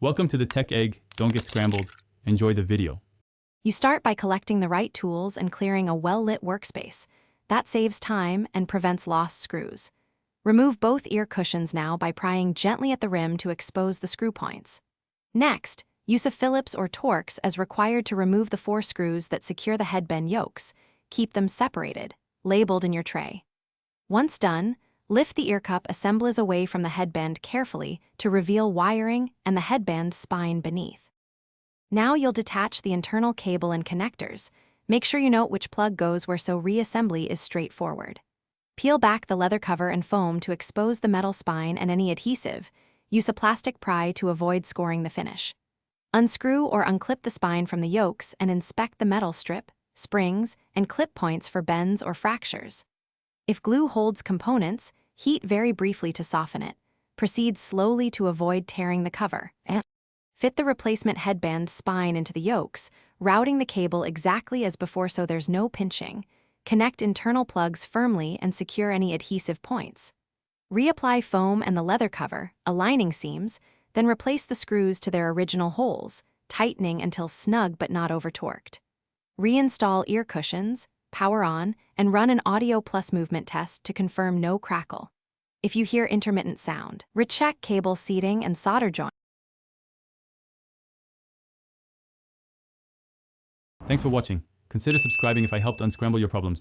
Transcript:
Welcome to the Tech Egg. Don't get scrambled. Enjoy the video. You start by collecting the right tools and clearing a well-lit workspace. That saves time and prevents lost screws. Remove both ear cushions now by prying gently at the rim to expose the screw points. Next, use a Phillips or Torx as required to remove the 4 screws that secure the headband yokes. Keep them separated, labeled in your tray. Once done, lift the ear cup assemblies away from the headband carefully to reveal wiring and the headband spine beneath. Now you'll detach the internal cable and connectors. Make sure you note which plug goes where so reassembly is straightforward. Peel back the leather cover and foam to expose the metal spine and any adhesive. Use a plastic pry to avoid scoring the finish. Unscrew or unclip the spine from the yokes and inspect the metal strip, springs, and clip points for bends or fractures. If glue holds components, heat very briefly to soften it. Proceed slowly to avoid tearing the cover. Fit the replacement headband spine into the yokes, routing the cable exactly as before so there's no pinching. Connect internal plugs firmly and secure any adhesive points. Reapply foam and the leather cover, aligning seams, then replace the screws to their original holes, tightening until snug but not over-torqued. Reinstall ear cushions, power on, and run an audio plus movement test to confirm no crackle. If you hear intermittent sound, recheck cable seating and solder joint. Thanks for watching. Consider subscribing if I helped unscramble your problems.